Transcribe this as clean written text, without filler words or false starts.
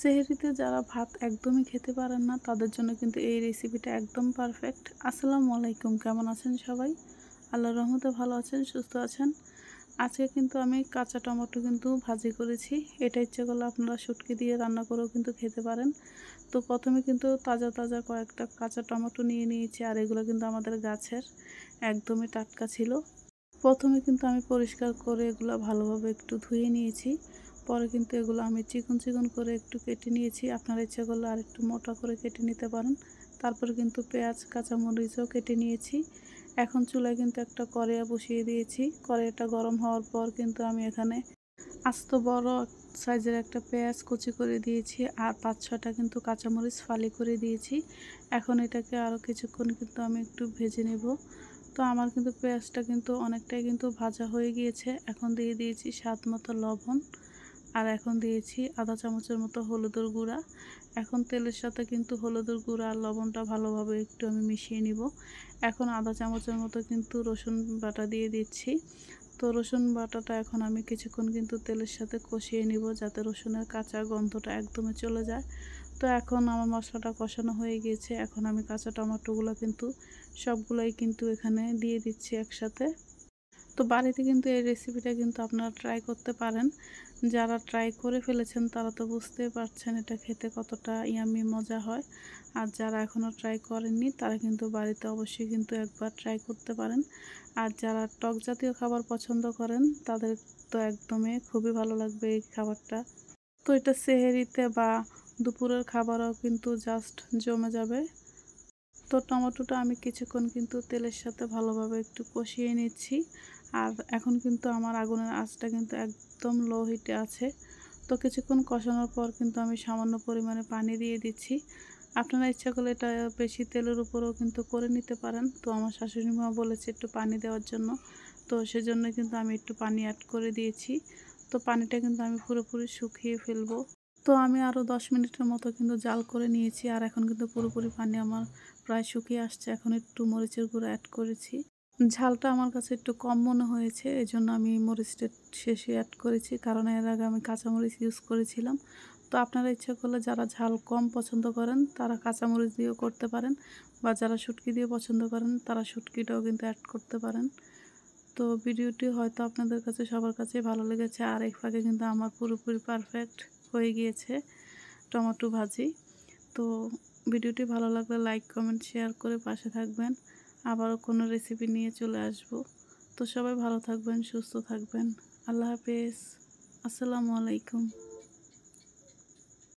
সেহরিতে যারা ভাত একদমই খেতে পারেন না তাদের জন্য কিন্তু এই রেসিপিটা একদম পারফেক্ট। আসসালামু আলাইকুম, কেমন আছেন সবাই? আল্লাহর রহমতে ভালো আছেন, সুস্থ আছেন। আজকে কিন্তু আমি কাঁচা টমেটো কিন্তু ভাজি করেছি। এটা ইচ্ছে করলে আপনারা শুটকি দিয়ে রান্না করেও কিন্তু খেতে পারেন। তো প্রথমে কিন্তু তাজা তাজা কয়েকটা কাঁচা টমেটো নিয়ে নিয়েছি, আর এগুলো কিন্তু আমাদের গাছের, একদমই টাটকা ছিল। প্রথমে কিন্তু আমি পরিষ্কার করে এগুলো ভালোভাবে একটু ধুয়ে নিয়েছি। পরে কিন্তু এগুলো আমি চিকন চিকন করে একটু কেটে নিয়েছি। আপনারা ইচ্ছা করলে আর একটু মোটা করে কেটে নিতে পারেন। তারপরে কিন্তু পেঁয়াজ কাঁচামরিচও কেটে নিয়েছি। এখন চুলায় কিন্তু একটা কড়াই বসিয়ে দিয়েছি। কড়াইটা গরম হওয়ার পর কিন্তু আমি এখানে আস্ত বড় সাইজের একটা পেঁয়াজ কুচি করে দিয়েছি, আর 5-6টা কিন্তু কাঁচামরিচ ফালি করে দিয়েছি। এখন এটাকে আরও কিছুক্ষণ কিন্তু আমি একটু ভেজে নেব। তো আমার কিন্তু পেঁয়াজটা কিন্তু অনেকটাই কিন্তু ভাজা হয়ে গিয়েছে। এখন দিয়ে দিয়েছি স্বাদ মতো লবণ, আর এখন দিয়েছি আধা চামচের মতো হলুদের গুঁড়া। এখন তেলের সাথে কিন্তু হলুদের গুঁড়া আর লবণটা ভালোভাবে একটু আমি মিশিয়ে নিব। এখন আধা চামচের মতো কিন্তু রসুন বাটা দিয়ে দিচ্ছি। তো রসুন বাটাটা এখন আমি কিছুক্ষণ কিন্তু তেলের সাথে কষিয়ে নিব, যাতে রসুনের কাঁচা গন্ধটা একদমই চলে যায়। তো এখন আমার মশলাটা কষানো হয়ে গিয়েছে। এখন আমি কাঁচা টমেটোগুলো কিন্তু সবগুলোই কিন্তু এখানে দিয়ে দিচ্ছি একসাথে। তো বাড়িতে কিন্তু এই রেসিপিটা কিন্তু আপনারা ট্রাই করতে পারেন। যারা ট্রাই করে ফেলেছেন তারা তো বুঝতেই পারছেন এটা খেতে কতটা ইয়াম্মি মজা হয়। আর যারা এখনও ট্রাই করেননি তারা কিন্তু বাড়িতে অবশ্যই কিন্তু একবার ট্রাই করতে পারেন। আর যারা টক জাতীয় খাবার পছন্দ করেন তাদের তো একদমই খুবই ভালো লাগবে এই খাবারটা। তো এটা সেহরিতে বা দুপুরের খাবারও কিন্তু জাস্ট জমে যাবে। তো টমেটোটা আমি কিছুক্ষণ কিন্তু তেলের সাথে ভালোভাবে একটু কষিয়ে নিচ্ছি। আর এখন কিন্তু আমার আগুনের আঁচটা কিন্তু একদম লো হিটে আছে। তো কিছুক্ষণ কষানোর পর কিন্তু আমি সামান্য পরিমাণে পানি দিয়ে দিচ্ছি। আপনারা ইচ্ছা করলে এটা বেশি তেলের উপরেও কিন্তু করে নিতে পারেন। তো আমার শাশুড়ি মা বলেছে একটু পানি দেওয়ার জন্য, তো সেজন্য কিন্তু আমি একটু পানি অ্যাড করে দিয়েছি। তো পানিটা কিন্তু আমি পুরোপুরি শুকিয়ে ফেলবো। তো আমি আরও 10 মিনিটের মতো কিন্তু জাল করে নিয়েছি, আর এখন কিন্তু পুরোপুরি পানি আমার প্রায় শুকিয়ে আসছে। এখন একটু মরিচের গুঁড়ো অ্যাড করেছি। ঝালটা আমার কাছে একটু কম মনে হয়েছে, এজন্য আমি মরিচটা শেষে অ্যাড করেছি, কারণ এর আগে আমি কাঁচামরিচ ইউজ করেছিলাম। তো আপনারা ইচ্ছা করলে যারা ঝাল কম পছন্দ করেন তারা কাঁচামরিচ দিয়েও করতে পারেন, বা যারা শুটকি দিয়ে পছন্দ করেন তারা শুটকিটাও কিন্তু অ্যাড করতে পারেন। তো ভিডিওটি হয়তো আপনাদের কাছে সবার কাছেই ভালো লেগেছে, আর এক ফাঁকে কিন্তু আমার পুরোপুরি পারফেক্ট হয়ে গিয়েছে টমেটো ভাজি। তো ভিডিওটি ভালো লাগলে লাইক কমেন্ট শেয়ার করে পাশে থাকবেন। আবারও কোনো রেসিপি নিয়ে চলে আসব। তো সবাই ভালো থাকবেন, সুস্থ থাকবেন। আল্লাহ হাফেজ। আসসালামু আলাইকুম।